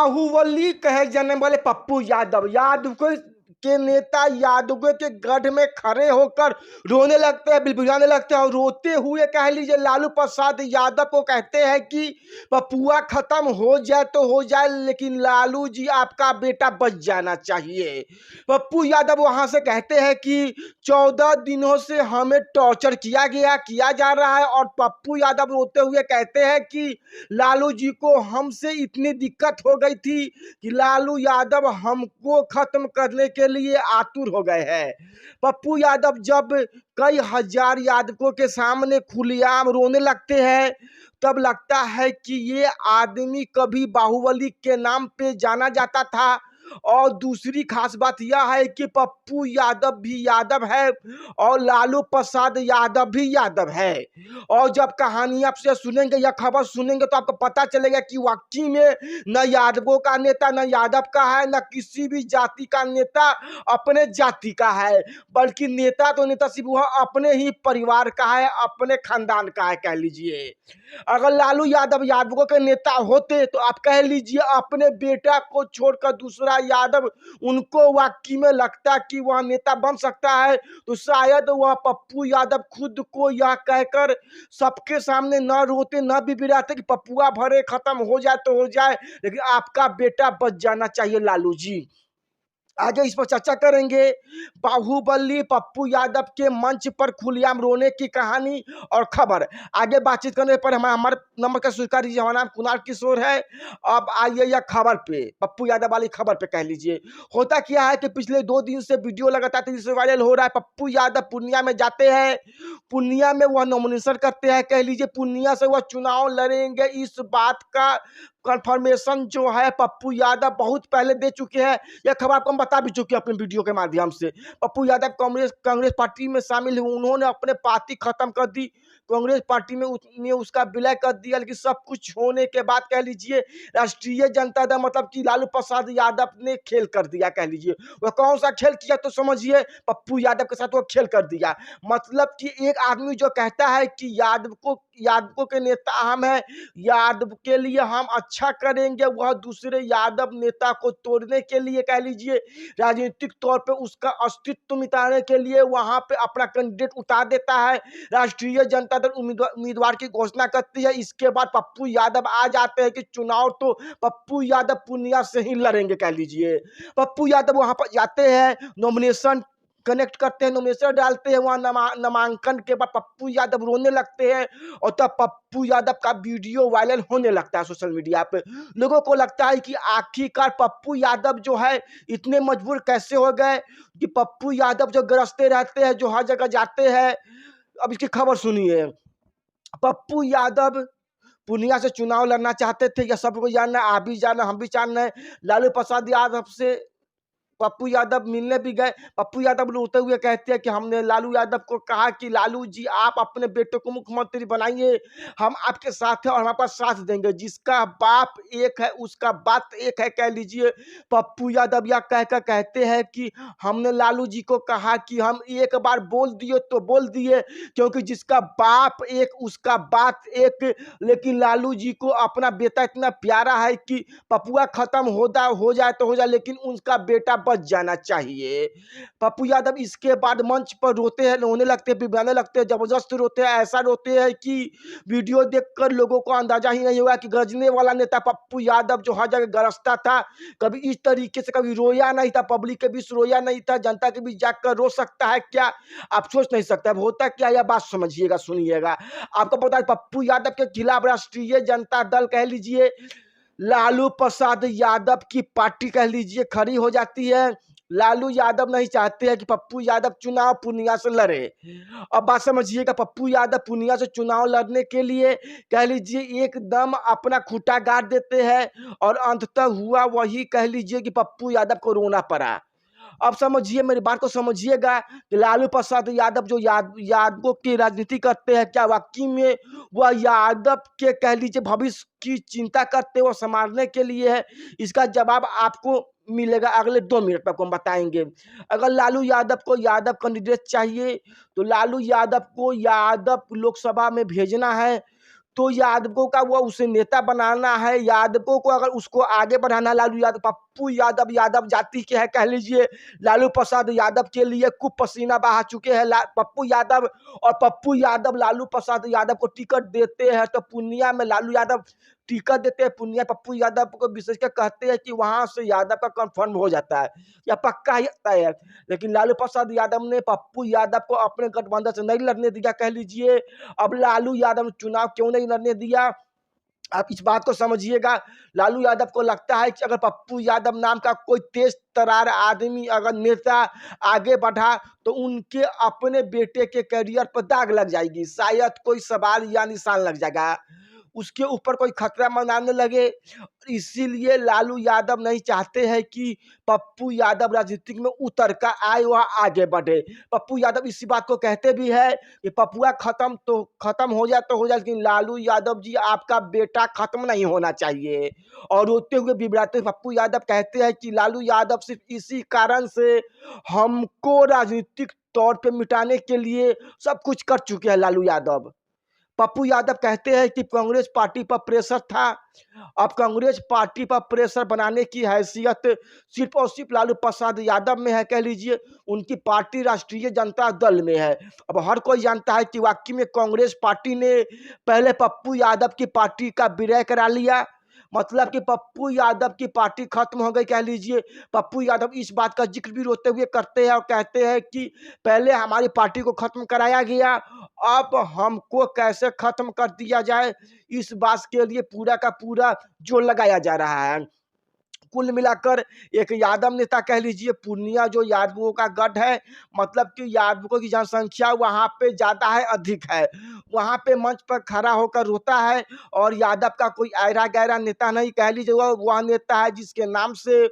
बाहुबली कहे जाने वाले पप्पू यादव यादव के नेता यादव के गढ़ में खड़े होकर रोने लगते हैं, बिलबिलाने लगते हैं और रोते हुए कह लीजिए लालू प्रसाद यादव को कहते हैं कि पपुआ खत्म हो जाए तो हो जाए, लेकिन लालू जी आपका बेटा बच जाना चाहिए। पप्पू यादव वहां से कहते हैं कि 14 दिनों से हमें टॉर्चर किया जा रहा है और पप्पू यादव रोते हुए कहते हैं कि लालू जी को हमसे इतनी दिक्कत हो गई थी कि लालू यादव हमको खत्म करने के लिए आतुर हो गए हैं। पप्पू यादव जब कई हजार यादवों के सामने खुलेआम रोने लगते हैं तब लगता है कि ये आदमी कभी बाहुबली के नाम पे जाना जाता था। और दूसरी खास बात यह है कि पप्पू यादव भी यादव है और लालू प्रसाद यादव भी यादव है। और जब कहानी आपसे सुनेंगे या खबर सुनेंगे तो आपको पता चलेगा कि वाकई में न यादवों का नेता न यादव का है, न किसी भी जाति का नेता अपने जाति का है, बल्कि नेता तो नेता सिर्फ वह अपने ही परिवार का है, अपने खानदान का है कह लीजिए। अगर लालू यादव यादवों के नेता होते तो आप कह लीजिए अपने बेटा को छोड़कर दूसरा यादव उनको वाकई में लगता कि वह नेता बन सकता है तो शायद वह पप्पू यादव खुद को यह कहकर सबके सामने न रोते न बिबिराते कि पपुआ भरे खत्म हो जाए तो हो जाए, लेकिन आपका बेटा बच जाना चाहिए लालू जी। आगे इस पर चर्चा करेंगे। बाहुबली पप्पू यादव के मंच पर खुलेआम रोने की कहानी और खबर। आगे बातचीत करने पर हमारे नंबर का स्वीकार कीजिए। हमारा नाम कुणाल किशोर है। अब आइए यह खबर पे, पप्पू यादव वाली खबर पे कह लीजिए। होता क्या है कि पिछले 2 दिन से वीडियो लगातार तेजी से वायरल हो रहा है। पप्पू यादव पूर्णिया में जाते हैं, पूर्णिया में वह नॉमिनेशन करते हैं, कह लीजिए पूर्णिया से वह चुनाव लड़ेंगे। इस बात का कंफर्मेशन जो है पप्पू यादव बहुत पहले दे चुके हैं। यह खबर आपको हम बता भी चुके हैं अपने वीडियो के माध्यम से। पप्पू यादव कांग्रेस पार्टी में शामिल हुए, उन्होंने अपने पार्टी खत्म कर दी, कांग्रेस पार्टी में उसका विलय कर दिया। लेकिन सब कुछ होने के बाद कह लीजिए राष्ट्रीय जनता दल मतलब कि लालू प्रसाद यादव ने खेल कर दिया कह लीजिए। वह कौन सा खेल किया तो समझिए, पप्पू यादव के साथ वो खेल कर दिया। मतलब कि एक आदमी जो कहता है कि यादवों के नेता हम हैं, यादव के लिए हम अच्छा करेंगे, वह दूसरे यादव नेता को तोड़ने के लिए कह लीजिए राजनीतिक तौर पे उसका अस्तित्व मिटाने के लिए वहां पे अपना कैंडिडेट उतार देता है। राष्ट्रीय जनता दल उम्मीदवार की घोषणा करती है। इसके बाद पप्पू यादव आ जाते हैं कि चुनाव तो पप्पू यादव पूर्णिया से ही लड़ेंगे कह लीजिए। पप्पू यादव वहां पर जाते हैं, नॉमिनेशन कनेक्ट करते हैं, नॉमिनेशन डालते हैं। वहां नामांकन के बाद पप्पू यादव रोने लगते हैं और तब पप्पू यादव का वीडियो वायरल होने लगता है सोशल मीडिया पे। लोगों को लगता है कि आखिरकार पप्पू यादव जो है इतने मजबूर कैसे हो गए कि पप्पू यादव जो गरजते रहते हैं, जो हर जगह जाते हैं। अब इसकी खबर सुनिए। पप्पू यादव पूर्णिया से चुनाव लड़ना चाहते थे, या सबको जानना है, आप भी जानना हम भी जानना है। लालू प्रसाद यादव से पप्पू यादव मिलने भी गए। पप्पू यादव रोते हुए कहते हैं कि हमने लालू यादव को कहा कि लालू जी आप अपने बेटे को मुख्यमंत्री बनाइए, हम आपके साथ हैं और हमारे पास साथ देंगे। जिसका बाप एक है उसका बात एक है कह लीजिए। पप्पू यादव यह कहकर कहते हैं कि हमने लालू जी को कहा कि हम एक बार बोल दिए तो बोल दिए, क्योंकि जिसका बाप एक उसका बात एक। लेकिन लालू जी को अपना बेटा इतना प्यारा है कि पपुआ खत्म हो जाए तो हो जाए, लेकिन उनका बेटा बच जाना चाहिए। पप्पू यादव इसके बाद मंच पर रोते हैं, रोने लगते हैं, बिबलाने लगते हैं, जबरदस्त रोते हैं। ऐसा रोते हैं कि वीडियो देखकर लोगों को अंदाजा ही नहीं होगा कि गरजने वाला नेता पप्पू यादव जो हर जगह गरजता था, कभी इस तरीके से कभी रोया नहीं था, पब्लिक के बीच रोया नहीं था। जनता के बीच जाकर रो सकता है क्या, आप सोच नहीं सकते। अब होता क्या, यह बात समझिएगा, सुनिएगा। आपको पता है पप्पू यादव के खिलाफ राष्ट्रीय जनता दल कह लीजिए लालू प्रसाद यादव की पार्टी कह लीजिए खड़ी हो जाती है। लालू यादव नहीं चाहते हैं कि पप्पू यादव चुनाव पूर्णिया से लड़े। अब बात समझिएगा, पप्पू यादव पूर्णिया से चुनाव लड़ने के लिए कह लीजिए एकदम अपना खूंटा गाड़ देते हैं और अंततः हुआ वही कह लीजिए कि पप्पू यादव को रोना पड़ा। अब समझिए, मेरी बात को समझिएगा कि लालू प्रसाद यादव जो यादवों की राजनीति करते हैं, क्या वाकई में वह यादव के कह लीजिए भविष्य की चिंता करते हो संभालने के लिए है? इसका जवाब आपको मिलेगा अगले 2 मिनट में, आपको हम बताएंगे। अगर लालू यादव को यादव कैंडिडेट चाहिए तो लालू यादव को यादव लोकसभा में भेजना है तो यादवों का वो उसे नेता बनाना है, यादवों को अगर उसको आगे बढ़ाना, लालू यादव, पप्पू यादव यादव जाति के हैं कह लीजिए। लालू प्रसाद यादव के लिए खूब पसीना बहा चुके हैं पप्पू यादव, और पप्पू यादव लालू प्रसाद यादव को टिकट देते हैं तो पूर्णिया में लालू यादव टिकट देते हैं, पूर्णिया पप्पू यादव को विशेषकर कहते हैं कि वहां से यादव का कंफर्म हो जाता है या पक्का ही तय है। लेकिन लालू प्रसाद यादव ने पप्पू यादव को अपने गठबंधन से नहीं लड़ने दिया कह लीजिए। अब लालू यादव ने चुनाव क्यों नहीं लड़ने दिया, आप इस बात को समझिएगा। लालू यादव को लगता है कि अगर पप्पू यादव नाम का कोई तेज तर्रार आदमी, अगर नेता आगे बढ़ा तो उनके अपने बेटे के करियर पर दाग लग जाएगी, शायद कोई सवाल या निशान लग जाएगा, उसके ऊपर कोई खतरा मनाने लगे। इसीलिए लालू यादव नहीं चाहते हैं कि पप्पू यादव राजनीति में उतर कर आए, वह आगे बढ़े। पप्पू यादव इसी बात को कहते भी है कि पप्पुआ खत्म तो खत्म हो जाए तो हो जाए, लेकिन लालू यादव जी आपका बेटा खत्म नहीं होना चाहिए। और रोते हुए बिबराते पप्पू यादव कहते हैं कि लालू यादव सिर्फ इसी कारण से हमको राजनीतिक तौर पे मिटाने के लिए सब कुछ कर चुके हैं लालू यादव। पप्पू यादव कहते हैं कि कांग्रेस पार्टी पर प्रेशर था, अब कांग्रेस पार्टी पर प्रेशर बनाने की हैसियत सिर्फ और सिर्फ लालू प्रसाद यादव में है कह लीजिए, उनकी पार्टी राष्ट्रीय जनता दल में है। अब हर कोई जानता है कि वाकई में कांग्रेस पार्टी ने पहले पप्पू यादव की पार्टी का विलय करा लिया, मतलब कि पप्पू यादव की पार्टी खत्म हो गई कह लीजिए। पप्पू यादव इस बात का जिक्र भी रोते हुए करते हैं और कहते हैं कि पहले हमारी पार्टी को खत्म कराया गया, अब हमको कैसे खत्म कर दिया जाए, इस बात के लिए पूरा का पूरा जोर लगाया जा रहा है। कुल मिलाकर एक यादव नेता कह लीजिए, पूर्णिया जो यादवों का गढ़ है, मतलब कि यादवों की जनसंख्या वहाँ पे ज़्यादा है, अधिक है, वहाँ पे मंच पर खड़ा होकर रोता है। और यादव का कोई ऐरा गैरा नेता नहीं कह लीजिए, वह नेता है जिसके नाम से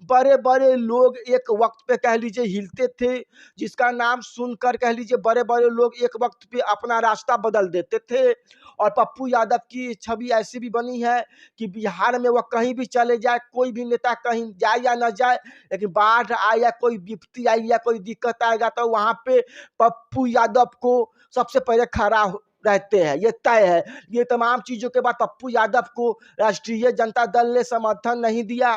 बड़े बड़े लोग एक वक्त पे कह लीजिए हिलते थे, जिसका नाम सुनकर कह लीजिए बड़े बड़े लोग एक वक्त पे अपना रास्ता बदल देते थे। और पप्पू यादव की छवि ऐसी भी बनी है कि बिहार में वह कहीं भी चले जाए, कोई भी नेता कहीं जाए या न जाए, लेकिन बाढ़ आए या कोई विपत्ति आई या कोई दिक्कत आएगा तो वहाँ पे पप्पू यादव को सबसे पहले खड़ा रहते हैं, ये तय है। ये तमाम चीज़ों के बाद पप्पू यादव को राष्ट्रीय जनता दल ने समर्थन नहीं दिया,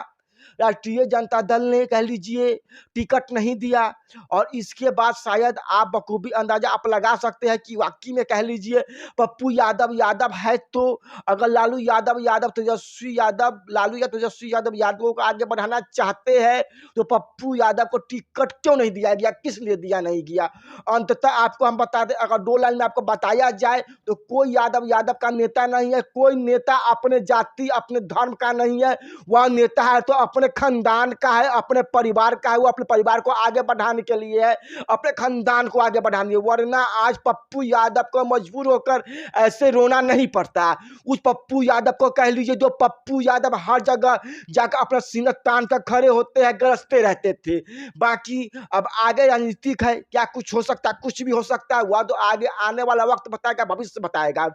राष्ट्रीय जनता दल ने कह लीजिए टिकट नहीं दिया। और इसके बाद शायद आप बखूबी अंदाजा आप लगा सकते हैं कि वाकई में कह लीजिए पप्पू यादव यादव है, तो अगर लालू यादव यादव तेजस्वी यादव लालू या तेजस्वी यादव यादवों को आगे बढ़ाना चाहते हैं तो पप्पू यादव को टिकट क्यों नहीं दिया गया, किस लिए दिया नहीं गया। अंततः आपको हम बता दें, अगर दो लाइन में आपको बताया जाए तो कोई यादव यादव का नेता नहीं है, कोई नेता अपने जाति अपने धर्म का नहीं है, वह नेता है तो अपने खानदान का है, अपने परिवार का है, वो अपने परिवार को आगे बढ़ाने के लिए है, अपने खानदान को आगे बढ़ाने, वरना आज पप्पू यादव को मजबूर होकर ऐसे रोना नहीं पड़ता। उस पप्पू यादव को कह लीजिए जो पप्पू यादव हर जगह जाकर अपना सीना तान कर खड़े होते हैं, गरजते रहते थे। बाकी अब आगे राजनीतिक है, क्या कुछ हो सकता है, कुछ भी हो सकता है, वह तो आगे आने वाला वक्त बताएगा, भविष्य बताएगा।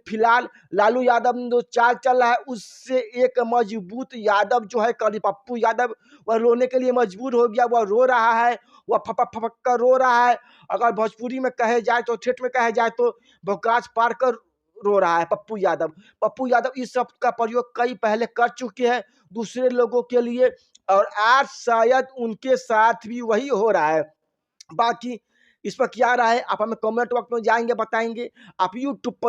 फिलहाल लालू यादव ने जो चाल चल रहा है उससे एक मजबूत यादव जो है कभी पप्पू यादव, वह रोने के लिए मजबूर हो गया, वह रो रहा है, वह फपक फपक कर रो रहा है। अगर भोजपुरी में कहे जाए तो ठेठ में कहे जाए तो भोकाज पार कर रो रहा है पप्पू यादव। पप्पू यादव इस शब्द का प्रयोग कई पहले कर चुके हैं दूसरे लोगों के लिए, और आज शायद उनके साथ भी वही हो रहा है। बाकी इस पर क्या राय है आप हमें कमेंट बॉक्स में जाएंगे बताएंगे। आप यूट्यूब पर